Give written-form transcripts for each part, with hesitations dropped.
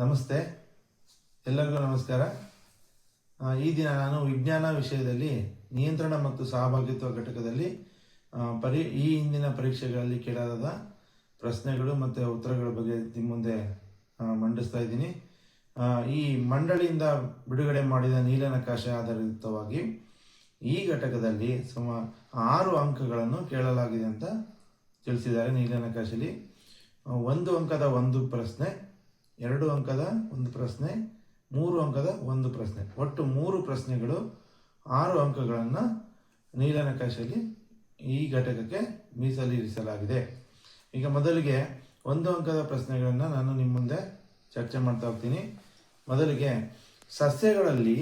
ನಮಸ್ತೆ, ಎಲ್ಲರಿಗೂ ನಮಸ್ಕಾರ. ಈ ದಿನ ನಾನು ವಿಜ್ಞಾನ ವಿಷಯದಲ್ಲಿ ನಿಯಂತ್ರಣ ಮತ್ತು ಸಹಭಾಗಿತ್ವ ಘಟಕದಲ್ಲಿ ಈ ಹಿಂದಿನ ಪರೀಕ್ಷೆಗಳಲ್ಲಿ ಕೇಳಲಾದ ಪ್ರಶ್ನೆಗಳು ಮತ್ತು ಉತ್ತರಗಳ ಬಗ್ಗೆ ನಿಮ್ಮ ಮುಂದೆ ಮಂಡಿಸ್ತಾ ಇದ್ದೀನಿ. ಈ ಮಂಡಳಿಯಿಂದ ಬಿಡುಗಡೆ ಮಾಡಿದ ನೀಲನಕಾಶೆ ಆಧಾರಿತವಾಗಿ ಈ ಘಟಕದಲ್ಲಿ 6 ಅಂಕಗಳನ್ನು ಕೇಳಲಾಗಿದೆ ಅಂತ ತಿಳಿಸಿದ್ದಾರೆ. ನೀಲನಕಾಶೆಯಲ್ಲಿ 1 ಅಂಕದ 1 ಪ್ರಶ್ನೆ, 2 ಅಂಕದ 1 ಪ್ರಶ್ನೆ, 3 ಅಂಕದ 1 ಪ್ರಶ್ನೆ, ಒಟ್ಟು 3 ಪ್ರಶ್ನೆಗಳು 6 ಅಂಕಗಳನ್ನು ನೀಲನಕಾಶೆಯಲ್ಲಿ ಈ ಘಟಕಕ್ಕೆ ಮೀಸಲಿರಿಸಲಾಗಿದೆ. ಈಗ ಮೊದಲಿಗೆ 1 ಅಂಕದ ಪ್ರಶ್ನೆಗಳನ್ನು ನಾನು ನಿಮ್ಮ ಮುಂದೆ ಚರ್ಚೆ ಮಾಡ್ತಾ ಹೋಗ್ತೀನಿ. ಮೊದಲಿಗೆ, ಸಸ್ಯಗಳಲ್ಲಿ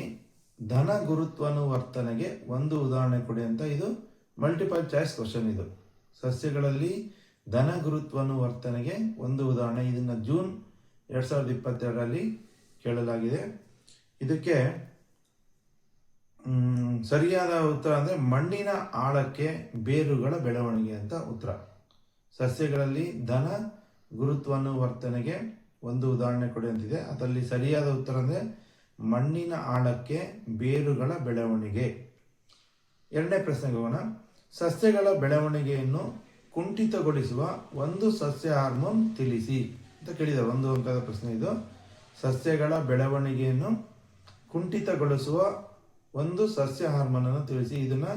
ಧನ ಗುರುತ್ವಾನುವರ್ತನೆಗೆ ಒಂದು ಉದಾಹರಣೆ ಕೊಡಿ ಅಂತ. ಇದು ಮಲ್ಟಿಪಲ್ ಚಾಯ್ಸ್ ಕ್ವಶನ್. ಇದು ಸಸ್ಯಗಳಲ್ಲಿ ಧನ ಗುರುತ್ವಾನುವರ್ತನೆಗೆ ಒಂದು ಉದಾಹರಣೆ. ಇದನ್ನು ಜೂನ್ 2022ರಲ್ಲಿ ಕೇಳಲಾಗಿದೆ. ಇದಕ್ಕೆ ಸರಿಯಾದ ಉತ್ತರ ಅಂದರೆ ಮಣ್ಣಿನ ಆಳಕ್ಕೆ ಬೇರುಗಳ ಬೆಳವಣಿಗೆ ಅಂತ ಉತ್ತರ. ಸಸ್ಯಗಳಲ್ಲಿ ಧನ ಗುರುತ್ವಾನುವರ್ತನೆಗೆ ಒಂದು ಉದಾಹರಣೆ ಕೊಡಿ ಅಂತಿದೆ. ಅದರಲ್ಲಿ ಸರಿಯಾದ ಉತ್ತರ ಅಂದರೆ ಮಣ್ಣಿನ ಆಳಕ್ಕೆ ಬೇರುಗಳ ಬೆಳವಣಿಗೆ. 2ನೇ ಪ್ರಶ್ನೆಗೆ ಹೋಗೋಣ. ಸಸ್ಯಗಳ ಬೆಳವಣಿಗೆಯನ್ನು ಕುಂಠಿತಗೊಳಿಸುವ ಒಂದು ಸಸ್ಯ ಹಾರ್ಮೋನ್ ತಿಳಿಸಿ ಅಂತ ಕೇಳಿದ್ದಾರೆ. 1 ಅಂಕದ ಪ್ರಶ್ನೆ ಇದು. ಸಸ್ಯಗಳ ಬೆಳವಣಿಗೆಯನ್ನು ಕುಂಠಿತಗೊಳಿಸುವ ಒಂದು ಸಸ್ಯ ಹಾರ್ಮೋನ್ ಅನ್ನು ತಿಳಿಸಿ. ಇದನ್ನ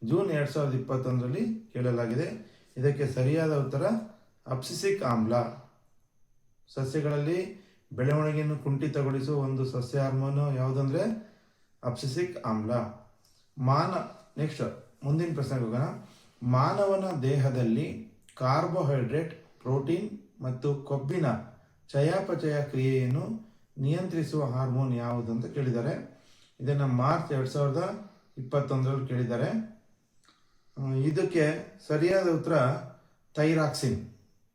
ಜೂನ್ 2021ರಲ್ಲಿ ಕೇಳಲಾಗಿದೆ. ಇದಕ್ಕೆ ಸರಿಯಾದ ಉತ್ತರ ಅಬ್ಸಿಸಿಕ್ ಆಮ್ಲ. ಸಸ್ಯಗಳಲ್ಲಿ ಬೆಳವಣಿಗೆಯನ್ನು ಕುಂಠಿತಗೊಳಿಸುವ ಒಂದು ಸಸ್ಯ ಹಾರ್ಮೋನು ಯಾವುದಂದ್ರೆ ಅಬ್ಸಿಸಿಕ್ ಆಮ್ಲ. ನೆಕ್ಸ್ಟ್ ಮುಂದಿನ ಪ್ರಶ್ನೆಗೆ ಹೋಗೋಣ. ಮಾನವನ ದೇಹದಲ್ಲಿ ಕಾರ್ಬೋಹೈಡ್ರೇಟ್, ಪ್ರೋಟೀನ್ ಮತ್ತು ಕೊಬ್ಬಿನ ಚಯಾಪಚಯ ಕ್ರಿಯೆಯನ್ನು ನಿಯಂತ್ರಿಸುವ ಹಾರ್ಮೋನ್ ಯಾವುದು ಅಂತ ಕೇಳಿದ್ದಾರೆ. ಇದನ್ನು ಮಾರ್ಚ್ 2021ರಲ್ಲಿ ಕೇಳಿದ್ದಾರೆ. ಇದಕ್ಕೆ ಸರಿಯಾದ ಉತ್ತರ ಥೈರಾಕ್ಸಿನ್.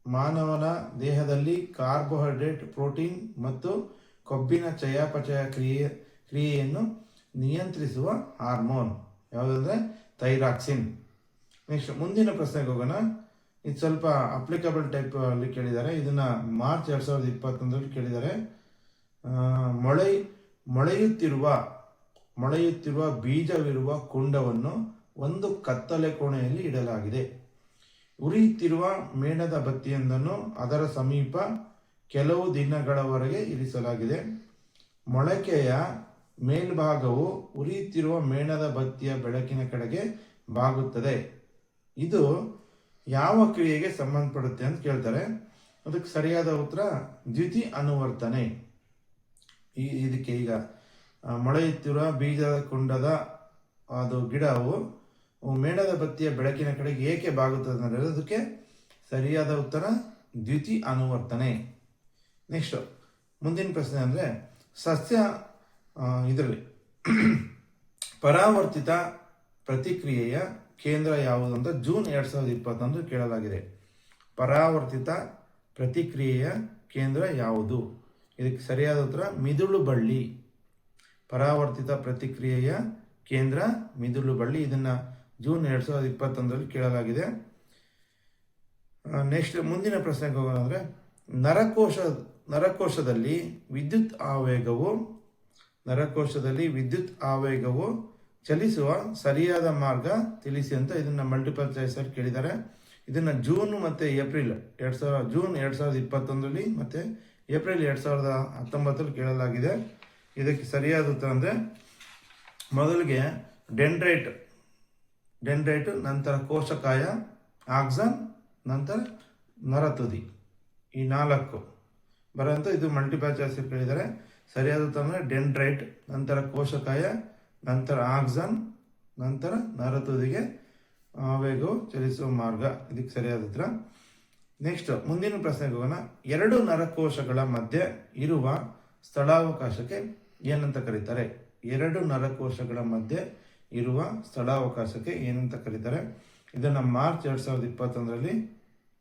ಮಾನವನ ದೇಹದಲ್ಲಿ ಕಾರ್ಬೋಹೈಡ್ರೇಟ್, ಪ್ರೋಟೀನ್ ಮತ್ತು ಕೊಬ್ಬಿನ ಚಯಾಪಚಯ ಕ್ರಿಯೆಯನ್ನು ನಿಯಂತ್ರಿಸುವ ಹಾರ್ಮೋನ್ ಯಾವುದಂದ್ರೆ ಥೈರಾಕ್ಸಿನ್. ನೆಕ್ಸ್ಟ್ ಮುಂದಿನ ಪ್ರಶ್ನೆಗೆ ಹೋಗೋಣ. ಇದು ಸ್ವಲ್ಪ ಅಪ್ಲಿಕಬಲ್ ಟೈಪ್ ಅಲ್ಲಿ ಕೇಳಿದ್ದಾರೆ. ಇದನ್ನ ಮಾರ್ಚ್ 2021ರಲ್ಲಿ ಕೇಳಿದ್ದಾರೆ. ಮೊಳೆಯುತ್ತಿರುವ ಬೀಜವಿರುವ ಕುಂಡವನ್ನು ಒಂದು ಕತ್ತಲೆ ಕೋಣೆಯಲ್ಲಿ ಇಡಲಾಗಿದೆ. ಉರಿಯುತ್ತಿರುವ ಮೇಣದ ಬತ್ತಿಯೊಂದನ್ನು ಅದರ ಸಮೀಪ ಕೆಲವು ದಿನಗಳವರೆಗೆ ಇರಿಸಲಾಗಿದೆ. ಮೊಳಕೆಯ ಮೇಲ್ಭಾಗವು ಉರಿಯುತ್ತಿರುವ ಮೇಣದ ಬತ್ತಿಯ ಬೆಳಕಿನ ಕಡೆಗೆ ಬಾಗುತ್ತದೆ. ಇದು ಯಾವ ಕ್ರಿಯೆಗೆ ಸಂಬಂಧಪಡುತ್ತೆ ಅಂತ ಕೇಳ್ತಾರೆ. ಅದಕ್ಕೆ ಸರಿಯಾದ ಉತ್ತರ ದ್ಯುತಿ ಅನುವರ್ತನೆ. ಇದಕ್ಕೆ ಈಗ ಮೊಳೆಯುತ್ತಿರುವ ಬೀಜದ ಕುಂಡದ ಅದು ಗಿಡವು ಮೇಣದ ಬತ್ತಿಯ ಬೆಳಕಿನ ಕಡೆಗೆ ಏಕೆ ಬಾಗುತ್ತದೆ ಅಂದರೆ ಅದಕ್ಕೆ ಸರಿಯಾದ ಉತ್ತರ ದ್ಯುತಿ ಅನುವರ್ತನೆ. ನೆಕ್ಸ್ಟ್ ಮುಂದಿನ ಪ್ರಶ್ನೆ ಅಂದರೆ ಇದರಲ್ಲಿ ಪರಾವರ್ತಿತ ಪ್ರತಿಕ್ರಿಯೆಯ ಕೇಂದ್ರ ಯಾವುದು ಅಂತ ಜೂನ್ 2021 ಕೇಳಲಾಗಿದೆ. ಪರಾವರ್ತಿತ ಪ್ರತಿಕ್ರಿಯೆಯ ಕೇಂದ್ರ ಯಾವುದು? ಇದಕ್ಕೆ ಸರಿಯಾದ ಉತ್ತರ ಮಿದುಳು ಬಳ್ಳಿ. ಪರಾವರ್ತಿತ ಪ್ರತಿಕ್ರಿಯೆಯ ಕೇಂದ್ರ ಮಿದುಳು ಬಳ್ಳಿ. ಇದನ್ನ ಜೂನ್ 2021ರಲ್ಲಿ ಕೇಳಲಾಗಿದೆ. ನೆಕ್ಸ್ಟ್ ಮುಂದಿನ ಪ್ರಶ್ನೆಗೆ ಹೋಗೋಣ. ಅಂದರೆ ನರಕೋಶದಲ್ಲಿ ವಿದ್ಯುತ್ ಆವೇಗವು ಚಲಿಸುವ ಸರಿಯಾದ ಮಾರ್ಗ ತಿಳಿಸಿ ಅಂತ ಇದನ್ನ ಮಲ್ಟಿಪಲ್ ಚಾಯ್ಸ್ ಅಲ್ಲಿ ಕೇಳಿದ್ದಾರೆ. ಇದನ್ನ ಜೂನ್ ಮತ್ತು ಏಪ್ರಿಲ್ ಜೂನ್ 2021ರಲ್ಲಿ ಮತ್ತೆ ಏಪ್ರಿಲ್ 2019ರಲ್ಲಿ ಕೇಳಲಾಗಿದೆ. ಇದಕ್ಕೆ ಸರಿಯಾದ ಉತ್ತರ ಅಂದರೆ ಮೊದಲಿಗೆ ಡೆಂಡ್ರೈಟ್, ನಂತರ ಕೋಶಕಾಯ, ಆಕ್ಸನ್, ನಂತರ ನರತುದಿ. ಈ 4 ಬರೋಂಥ ಇದು ಮಲ್ಟಿಪಲ್ ಚಾಯ್ಸ್ ಕೇಳಿದ್ದಾರೆ. ಸರಿಯಾದ ಉತ್ತರ ಅಂದರೆ ಡೆಂಡ್ರೈಟ್, ನಂತರ ಕೋಶಕಾಯ, ನಂತರ ಆಕ್ಸನ್, ನಂತರ ನರತುದಿಗೆ ಆವೇಗವು ಚಲಿಸುವ ಮಾರ್ಗ. ಇದಕ್ಕೆ ಸರಿಯಾದ ಉತ್ತರ. ನೆಕ್ಸ್ಟ್ ಮುಂದಿನ ಪ್ರಶ್ನೆಗೆ ಹೋಗೋಣ. 2 ನರಕೋಶಗಳ ಮಧ್ಯೆ ಇರುವ ಸ್ಥಳಾವಕಾಶಕ್ಕೆ ಏನಂತ ಕರೀತಾರೆ? 2 ನರಕೋಶಗಳ ಮಧ್ಯೆ ಇರುವ ಸ್ಥಳಾವಕಾಶಕ್ಕೆ ಏನಂತ ಕರೀತಾರೆ? ಇದನ್ನು ಮಾರ್ಚ್ 2021ರಲ್ಲಿ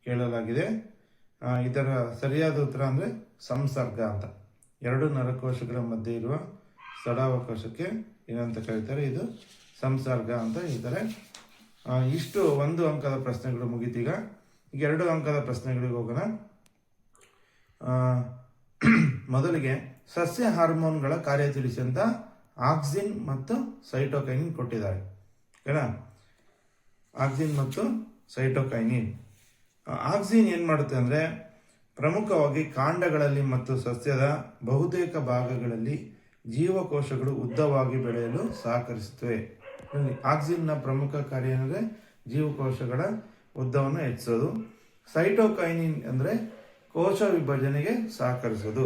ಕೇಳಲಾಗಿದೆ. ಇದರ ಸರಿಯಾದ ಉತ್ತರ ಅಂದರೆ ಸಂಸರ್ಗ ಅಂತ. 2 ನರಕೋಶಗಳ ಮಧ್ಯೆ ಇರುವ ಸ್ಥಳಾವಕಾಶಕ್ಕೆ ಏನಂತ ಕರೀತಾರೆ? ಇದು ಸಂಸರ್ಗ ಅಂತ ಹೇಳ್ತಾರೆ. ಇಷ್ಟು 1 ಅಂಕದ ಪ್ರಶ್ನೆಗಳು ಮುಗಿತೀಗ. 2 ಅಂಕದ ಪ್ರಶ್ನೆಗಳಿಗೆ ಹೋಗೋಣ. ಮೊದಲಿಗೆ ಸಸ್ಯ ಹಾರ್ಮೋನ್ಗಳ ಕಾರ್ಯ ತಿಳಿಸಿ ಅಂತ ಆಕ್ಸಿನ್ ಮತ್ತು ಸೈಟೋಕೈನಿನ್ ಕೊಟ್ಟಿದ್ದಾರೆ. ಓಕೆನಾ? ಆಕ್ಸಿನ್ ಮತ್ತು ಸೈಟೋಕೈನಿನ್. ಆಕ್ಸಿನ್ ಏನು ಮಾಡುತ್ತೆ ಅಂದರೆ ಪ್ರಮುಖವಾಗಿ ಕಾಂಡಗಳಲ್ಲಿ ಮತ್ತು ಸಸ್ಯದ ಬಹುತೇಕ ಭಾಗಗಳಲ್ಲಿ ಜೀವಕೋಶಗಳು ಉದ್ದವಾಗಿ ಬೆಳೆಯಲು ಸಹಕರಿಸುತ್ತವೆ. ಆಕ್ಸಿನ್ನ ಪ್ರಮುಖ ಕಾರ್ಯ ಅಂದರೆ ಜೀವಕೋಶಗಳ ಉದ್ದವನ್ನು ಹೆಚ್ಚಿಸೋದು. ಸೈಟೋಕೈನಿನ್ ಅಂದರೆ ಕೋಶ ವಿಭಜನೆಗೆ ಸಹಕರಿಸೋದು.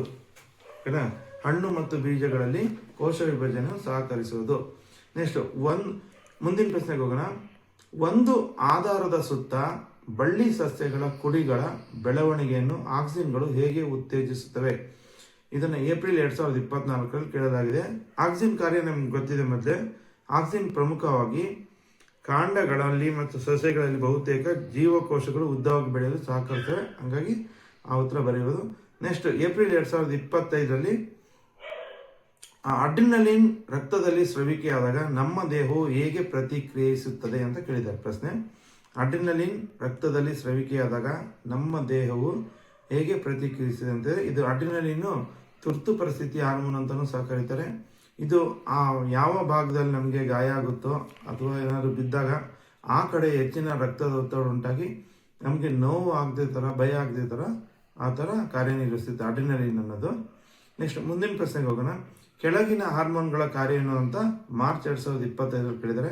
ಓಕೆನಾ? ಹಣ್ಣು ಮತ್ತು ಬೀಜಗಳಲ್ಲಿ ಕೋಶ ವಿಭಜನೆ ಸಹಕರಿಸುವುದು. ನೆಕ್ಸ್ಟ್ ಮುಂದಿನ ಪ್ರಶ್ನೆಗೆ ಹೋಗೋಣ. ಒಂದು ಆಧಾರದ ಸುತ್ತ ಬಳ್ಳಿ ಸಸ್ಯಗಳ ಕುಡಿಗಳ ಬೆಳವಣಿಗೆಯನ್ನು ಆಕ್ಸಿನ್ಗಳು ಹೇಗೆ ಉತ್ತೇಜಿಸುತ್ತವೆ? ಇದನ್ನು ಏಪ್ರಿಲ್ 2024 ಕೇಳಲಾಗಿದೆ. ಆಕ್ಸಿನ್ ಕಾರ್ಯ ನಮ್ಗೆ ಗೊತ್ತಿದೆ. ಮೊದಲೇ ಆಕ್ಸಿನ್ ಪ್ರಮುಖವಾಗಿ ಕಾಂಡಗಳಲ್ಲಿ ಮತ್ತು ಸಸ್ಯಗಳಲ್ಲಿ ಬಹುತೇಕ ಜೀವಕೋಶಗಳು ಉದ್ದವಾಗಿ ಬೆಳೆಯಲು ಸಹಕರಿಸುತ್ತವೆ. ಹಾಗಾಗಿ ಆ ಉತ್ತರ ಬರೆಯುವುದು. ನೆಕ್ಸ್ಟ್ ಏಪ್ರಿಲ್ 2025 ಅಡ್ರಿನಲಿನ್ ರಕ್ತದಲ್ಲಿ ಸ್ರವಿಕೆಯಾದಾಗ ನಮ್ಮ ದೇಹವು ಹೇಗೆ ಪ್ರತಿಕ್ರಿಯಿಸುತ್ತದೆ ಅಂತ ಕೇಳಿದ್ದಾರೆ ಪ್ರಶ್ನೆ. ಅಡ್ರಿನಲಿನ್ ರಕ್ತದಲ್ಲಿ ಸ್ರವಿಕೆಯಾದಾಗ ನಮ್ಮ ದೇಹವು ಹೇಗೆ ಪ್ರತಿಕ್ರಿಯಿಸುತ್ತದೆ ಅಂತ. ಇದು ಅಡ್ರಿನಲಿನ್ ತುರ್ತು ಪರಿಸ್ಥಿತಿ ಹಾರ್ಮೋನ್ ಅಂತಲೂ ಸಹ ಕರೀತಾರೆ. ಇದು ಯಾವ ಭಾಗದಲ್ಲಿ ನಮಗೆ ಗಾಯ ಆಗುತ್ತೋ ಅಥವಾ ಏನಾದರೂ ಬಿದ್ದಾಗ ಆ ಕಡೆ ಹೆಚ್ಚಿನ ರಕ್ತದ ಒತ್ತಡ ಉಂಟಾಗಿ ನಮಗೆ ನೋವು ಆಗದೆ ಥರ, ಭಯ ಆಗದೆ ಥರ ಆ ಥರ ಕಾರ್ಯನಿರ್ವಹಿಸುತ್ತೆ ಅಡ್ರಿನಲಿನ್ ಅನ್ನೋದು. ನೆಕ್ಸ್ಟ್ ಮುಂದಿನ ಪ್ರಶ್ನೆಗೆ ಹೋಗೋಣ. ಕೆಳಗಿನ ಹಾರ್ಮೋನ್ಗಳ ಕಾರ್ಯ ಏನು ಅಂತ ಮಾರ್ಚ್ 2025 ಕೇಳಿದರೆ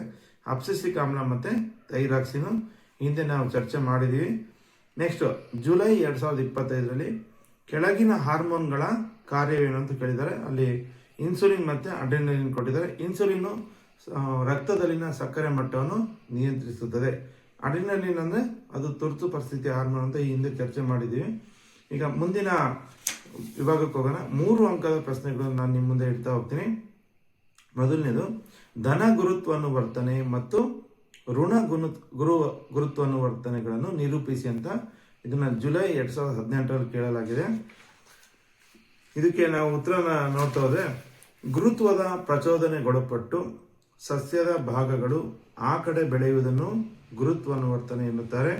ಅಬ್ಸೆಸಿಕ್ ಆಮ್ಲ ಮತ್ತು ಥೈರಾಕ್ಸಿನ್ ಹಿಂದೆ ನಾವು ಚರ್ಚೆ ಮಾಡಿದ್ದೀವಿ. ನೆಕ್ಸ್ಟ್ ಜುಲೈ 2025 ಕೆಳಗಿನ ಹಾರ್ಮೋನ್ಗಳ ಕಾರ್ಯವೇನು ಅಂತ ಕೇಳಿದ್ದಾರೆ. ಅಲ್ಲಿ ಇನ್ಸುಲಿನ್ ಮತ್ತು ಅಡ್ರಿನಲಿನ್ ಕೊಟ್ಟಿದ್ದಾರೆ. ಇನ್ಸುಲಿನ್ ರಕ್ತದಲ್ಲಿನ ಸಕ್ಕರೆ ಮಟ್ಟವನ್ನು ನಿಯಂತ್ರಿಸುತ್ತದೆ. ಅಡ್ರಿನಲಿನ್ ಅಂದರೆ ಅದು ತುರ್ತು ಪರಿಸ್ಥಿತಿ ಹಾರ್ಮೋನ್ ಅಂತ ಈ ಹಿಂದೆ ಚರ್ಚೆ ಮಾಡಿದ್ದೀವಿ. ಈಗ ಮುಂದಿನ ವಿಭಾಗಕ್ಕೆ ಹೋಗೋಣ. 3 ಅಂಕದ ಪ್ರಶ್ನೆಗಳನ್ನು ನಾನು ನಿಮ್ಮ ಮುಂದೆ ಇಡ್ತಾ ಹೋಗ್ತೀನಿ. ಮೊದಲನೇದು ಧನ ಗುರುತ್ವಾನುವರ್ತನೆ ಮತ್ತು ಋಣ ಗುರುತ್ವಾನುವರ್ತನೆಗಳನ್ನು ನಿರೂಪಿಸಿ ಅಂತ. ಇದನ್ನ ಜುಲೈ 2018 ಕೇಳಲಾಗಿದೆ. ಇದಕ್ಕೆ ನಾವು ಉತ್ತರನ ನೋಡ್ತಾ ಹೋದ್ರೆ ಗುರುತ್ವದ ಪ್ರಚೋದನೆಗೊಳಪಟ್ಟು ಸಸ್ಯದ ಭಾಗಗಳು ಆ ಕಡೆ ಬೆಳೆಯುವುದನ್ನು ಗುರುತ್ವಾನುವರ್ತನೆ ಎನ್ನುತ್ತಾರೆ.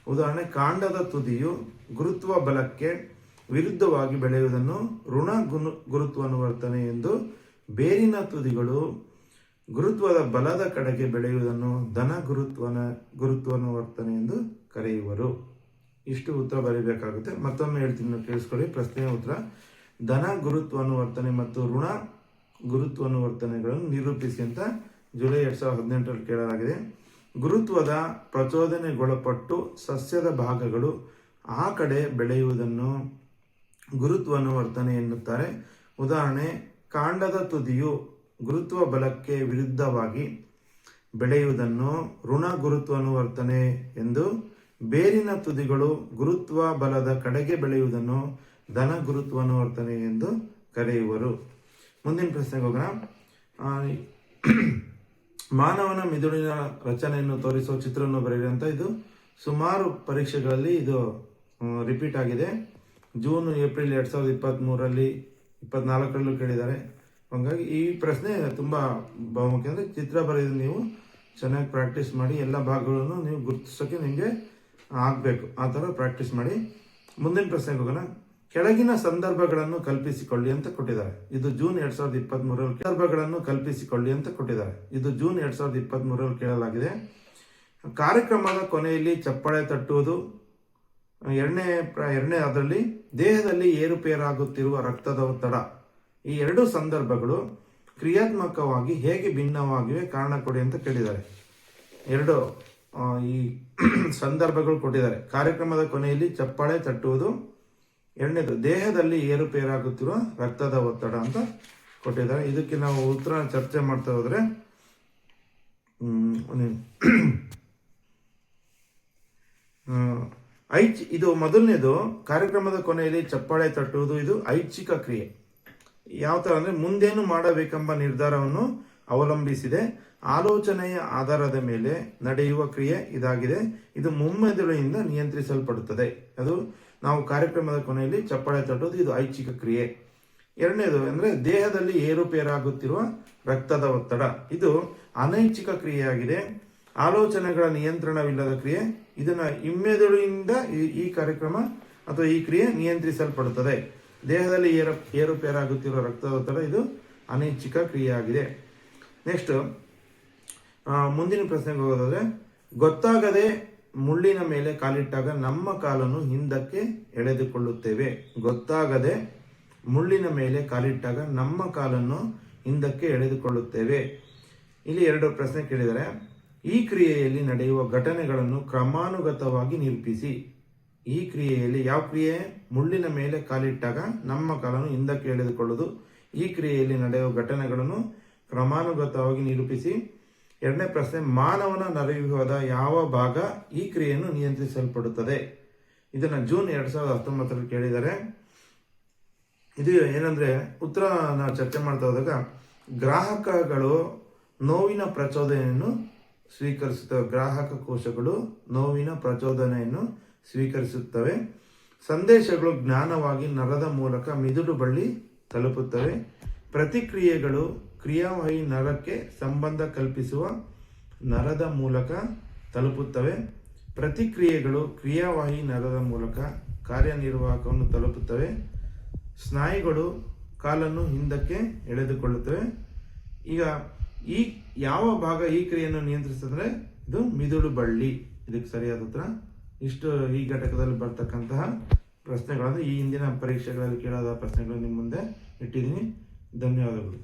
ಉದಾಹರಣೆ, ಕಾಂಡದ ತುದಿಯು ಗುರುತ್ವ ಬಲಕ್ಕೆ ವಿರುದ್ಧವಾಗಿ ಬೆಳೆಯುವುದನ್ನು ಋಣ ಗುರುತ್ವಾನುವರ್ತನೆ ಎಂದು, ಬೇರಿನ ತುದಿಗಳು ಗುರುತ್ವದ ಬಲದ ಕಡೆಗೆ ಬೆಳೆಯುವುದನ್ನು ಧನ ಗುರುತ್ವಾನುವರ್ತನೆ ಎಂದು ಕರೆಯುವರು. ಇಷ್ಟು ಉತ್ತರ ಬರೀಬೇಕಾಗುತ್ತೆ. ಮತ್ತೊಮ್ಮೆ ಹೇಳ್ತೀನಿ, ಕೇಳಿಸ್ಕೊಳ್ಳಿ. ಪ್ರಶ್ನೆಯ ಉತ್ತರ: ಧನ ಗುರುತ್ವಾನುವರ್ತನೆ ಮತ್ತು ಋಣ ಗುರುತ್ವಾನುವರ್ತನೆಗಳನ್ನು ನಿರೂಪಿಸಿ ಅಂತ ಜುಲೈ 2018 ಕೇಳಲಾಗಿದೆ. ಗುರುತ್ವದ ಪ್ರಚೋದನೆಗೊಳಪಟ್ಟು ಸಸ್ಯದ ಭಾಗಗಳು ಆ ಕಡೆ ಬೆಳೆಯುವುದನ್ನು ಗುರುತ್ವಾನುವರ್ತನೆ ಎನ್ನುತ್ತಾರೆ. ಉದಾಹರಣೆ, ಕಾಂಡದ ತುದಿಯು ಗುರುತ್ವ ಬಲಕ್ಕೆ ವಿರುದ್ಧವಾಗಿ ಬೆಳೆಯುವುದನ್ನು ಋಣ ಗುರುತ್ವಾನುವರ್ತನೆ ಎಂದು, ಬೇರಿನ ತುದಿಗಳು ಗುರುತ್ವ ಬಲದ ಕಡೆಗೆ ಬೆಳೆಯುವುದನ್ನು ಧನ ಗುರುತ್ವಾನುವರ್ತನೆ ಎಂದು ಕರೆಯುವರು. ಮುಂದಿನ ಪ್ರಶ್ನೆಗೆ ಹೋಗೋಣ. ಮಾನವನ ಮಿದುಳಿನ ರಚನೆಯನ್ನು ತೋರಿಸುವ ಚಿತ್ರವನ್ನು ಬರೆಯಿರಿ ಅಂತ. ಇದು ಸುಮಾರು ಪರೀಕ್ಷೆಗಳಲ್ಲಿ ಇದು ರಿಪೀಟ್ ಆಗಿದೆ. ಜೂನ್ ಏಪ್ರಿಲ್ 2023 24 ಕೇಳಿದ್ದಾರೆ. ಹಾಗಾಗಿ ಈ ಪ್ರಶ್ನೆ ತುಂಬ ಬಹುಮುಖ್ಯ. ಅಂದರೆ ಚಿತ್ರ ಬರೆದು ನೀವು ಚೆನ್ನಾಗಿ ಪ್ರಾಕ್ಟೀಸ್ ಮಾಡಿ, ಎಲ್ಲ ಭಾಗಗಳನ್ನು ನೀವು ಗುರುತಿಸೋಕ್ಕೆ ನಿಮಗೆ ಆಗಬೇಕು. ಆ ಥರ ಪ್ರಾಕ್ಟೀಸ್ ಮಾಡಿ. ಮುಂದಿನ ಪ್ರಶ್ನೆಗೆ ಹೋಗೋಣ. ಕೆಳಗಿನ ಸಂದರ್ಭಗಳನ್ನು ಕಲ್ಪಿಸಿಕೊಳ್ಳಿ ಅಂತ ಕೊಟ್ಟಿದ್ದಾರೆ. ಇದು ಜೂನ್ 2023 ಸಂದರ್ಭಗಳನ್ನು ಕಲ್ಪಿಸಿಕೊಳ್ಳಿ ಅಂತ ಕೊಟ್ಟಿದ್ದಾರೆ. ಇದು ಜೂನ್ 2023 ಕೇಳಲಾಗಿದೆ. ಕಾರ್ಯಕ್ರಮದ ಕೊನೆಯಲ್ಲಿ ಚಪ್ಪಾಳೆ ತಟ್ಟುವುದು. ಎರಡನೇ ಅದರಲ್ಲಿ ದೇಹದಲ್ಲಿ ಏರುಪೇರಾಗುತ್ತಿರುವ ರಕ್ತದ ಒತ್ತಡ. ಈ ಎರಡು ಸಂದರ್ಭಗಳು ಕ್ರಿಯಾತ್ಮಕವಾಗಿ ಹೇಗೆ ಭಿನ್ನವಾಗಿವೆ, ಕಾರಣ ಕೊಡಿ ಅಂತ ಕೇಳಿದ್ದಾರೆ. ಎರಡು ಈ ಸಂದರ್ಭಗಳು ಕೊಟ್ಟಿದ್ದಾರೆ. ಕಾರ್ಯಕ್ರಮದ ಕೊನೆಯಲ್ಲಿ ಚಪ್ಪಾಳೆ ತಟ್ಟುವುದು, ಎರಡನೇದು ದೇಹದಲ್ಲಿ ಏರುಪೇರಾಗುತ್ತಿರುವ ರಕ್ತದ ಒತ್ತಡ ಅಂತ ಕೊಟ್ಟಿದ್ದಾರೆ. ಇದಕ್ಕೆ ನಾವು ಉತ್ತರ ಚರ್ಚೆ ಮಾಡ್ತಾ ಹೋದ್ರೆ ಇದು ಮೊದಲನೇದು ಕಾರ್ಯಕ್ರಮದ ಕೊನೆಯಲ್ಲಿ ಚಪ್ಪಾಳೆ ತಟ್ಟುವುದು. ಇದು ಐಚ್ಛಿಕ ಕ್ರಿಯೆ. ಯಾವ ತರ ಅಂದ್ರೆ ಮುಂದೇನು ಮಾಡಬೇಕೆಂಬ ನಿರ್ಧಾರವನ್ನು ಅವಲಂಬಿಸಿದೆ. ಆಲೋಚನೆಯ ಆಧಾರದ ಮೇಲೆ ನಡೆಯುವ ಕ್ರಿಯೆ ಇದಾಗಿದೆ. ಇದು ಮುಮ್ಮೆದುಳಿನಿಂದ ನಿಯಂತ್ರಿಸಲ್ಪಡುತ್ತದೆ. ಅದು ನಾವು ಕಾರ್ಯಕ್ರಮದ ಕೊನೆಯಲ್ಲಿ ಚಪ್ಪಾಳೆ ತಟ್ಟುವುದು, ಇದು ಐಚ್ಛಿಕ ಕ್ರಿಯೆ. ಎರಡನೇದು ಅಂದ್ರೆ ದೇಹದಲ್ಲಿ ಏರುಪೇರಾಗುತ್ತಿರುವ ರಕ್ತದ ಒತ್ತಡ. ಇದು ಅನೈಚ್ಛಿಕ ಕ್ರಿಯೆಯಾಗಿದೆ. ಆಲೋಚನೆಗಳ ನಿಯಂತ್ರಣವಿಲ್ಲದ ಕ್ರಿಯೆ. ಇದನ್ನ ಹಿಮ್ಮೆದುಳಿನಿಂದ ಈ ಕಾರ್ಯಕ್ರಮ ಅಥವಾ ಈ ಕ್ರಿಯೆ ನಿಯಂತ್ರಿಸಲ್ಪಡುತ್ತದೆ. ದೇಹದಲ್ಲಿ ಏರುಪೇರಾಗುತ್ತಿರುವ ರಕ್ತದೊತ್ತಡ ಇದು ಅನೈಚ್ಛಿಕ ಕ್ರಿಯೆಯಾಗಿದೆ. ನೆಕ್ಸ್ಟ್ ಮುಂದಿನ ಪ್ರಶ್ನೆಗೆ ಹೋಗೋದಾದ್ರೆ, ಗೊತ್ತಾಗದೆ ಮುಳ್ಳಿನ ಮೇಲೆ ಕಾಲಿಟ್ಟಾಗ ನಮ್ಮ ಕಾಲನ್ನು ಹಿಂದಕ್ಕೆ ಎಳೆದುಕೊಳ್ಳುತ್ತೇವೆ. ಗೊತ್ತಾಗದೆ ಮುಳ್ಳಿನ ಮೇಲೆ ಕಾಲಿಟ್ಟಾಗ ನಮ್ಮ ಕಾಲನ್ನು ಹಿಂದಕ್ಕೆ ಎಳೆದುಕೊಳ್ಳುತ್ತೇವೆ. ಇಲ್ಲಿ 2 ಪ್ರಶ್ನೆ ಕೇಳಿದರೆ, ಈ ಕ್ರಿಯೆಯಲ್ಲಿ ನಡೆಯುವ ಘಟನೆಗಳನ್ನು ಕ್ರಮಾನುಗತವಾಗಿ ನಿರೂಪಿಸಿ. ಈ ಕ್ರಿಯೆಯಲ್ಲಿ ಯಾವ ಕ್ರಿಯೆ? ಮುಳ್ಳಿನ ಮೇಲೆ ಕಾಲಿಟ್ಟಾಗ ನಮ್ಮ ಕಾಲನ್ನು ಹಿಂದಕ್ಕೆ ಎಳೆದುಕೊಳ್ಳುವುದು. ಈ ಕ್ರಿಯೆಯಲ್ಲಿ ನಡೆಯುವ ಘಟನೆಗಳನ್ನು ಕ್ರಮಾನುಗತವಾಗಿ ನಿರೂಪಿಸಿ. 2ನೇ ಪ್ರಶ್ನೆ, ಮಾನವನ ನರವ್ಯೂಹದ ಯಾವ ಭಾಗ ಈ ಕ್ರಿಯೆಯನ್ನು ನಿಯಂತ್ರಿಸಲ್ಪಡುತ್ತದೆ? ಇದನ್ನು ಜೂನ್ 2019 ಕೇಳಿದ್ದಾರೆ. ಇದು ಏನಂದ್ರೆ ಉತ್ತರ ನಾವು ಚರ್ಚೆ ಮಾಡ್ತಾ ಹೋದಾಗ, ಗ್ರಾಹಕಗಳು ನೋವಿನ ಪ್ರಚೋದನೆಯನ್ನು ಸ್ವೀಕರಿಸುತ್ತವೆ. ಗ್ರಾಹಕ ಕೋಶಗಳು ನೋವಿನ ಪ್ರಚೋದನೆಯನ್ನು ಸ್ವೀಕರಿಸುತ್ತವೆ. ಸಂದೇಶಗಳು ಜ್ಞಾನವಾಗಿ ನರದ ಮೂಲಕ ಮಿದುಳು ಬಳ್ಳಿ ತಲುಪುತ್ತವೆ. ಪ್ರತಿಕ್ರಿಯೆಗಳು ಕ್ರಿಯಾವಾಹಿ ನರಕ್ಕೆ ಸಂಬಂಧ ಕಲ್ಪಿಸುವ ನರದ ಮೂಲಕ ತಲುಪುತ್ತವೆ. ಪ್ರತಿಕ್ರಿಯೆಗಳು ಕ್ರಿಯಾವಾಹಿ ನರದ ಮೂಲಕ ಕಾರ್ಯನಿರ್ವಾಹಕವನ್ನು ತಲುಪುತ್ತವೆ. ಸ್ನಾಯುಗಳು ಕಾಲನ್ನು ಹಿಂದಕ್ಕೆ ಎಳೆದುಕೊಳ್ಳುತ್ತವೆ. ಈಗ ಈ ಯಾವ ಭಾಗ ಈ ಕ್ರಿಯೆಯನ್ನು ನಿಯಂತ್ರಿಸಿದ್ರೆ? ಇದು ಮಿದುಳು ಬಳ್ಳಿ. ಇದಕ್ಕೆ ಸರಿಯಾದ ಉತ್ತರ. ಇಷ್ಟು ಈ ಘಟಕದಲ್ಲಿ ಬರ್ತಕ್ಕಂತಹ ಪ್ರಶ್ನೆಗಳನ್ನು ಈ ಹಿಂದಿನ ಪರೀಕ್ಷೆಗಳಲ್ಲಿ ಕೇಳಾದ ಪ್ರಶ್ನೆಗಳು ನಿಮ್ಮ ಮುಂದೆ ಇಟ್ಟಿದ್ದೀನಿ. ಧನ್ಯವಾದಗಳು.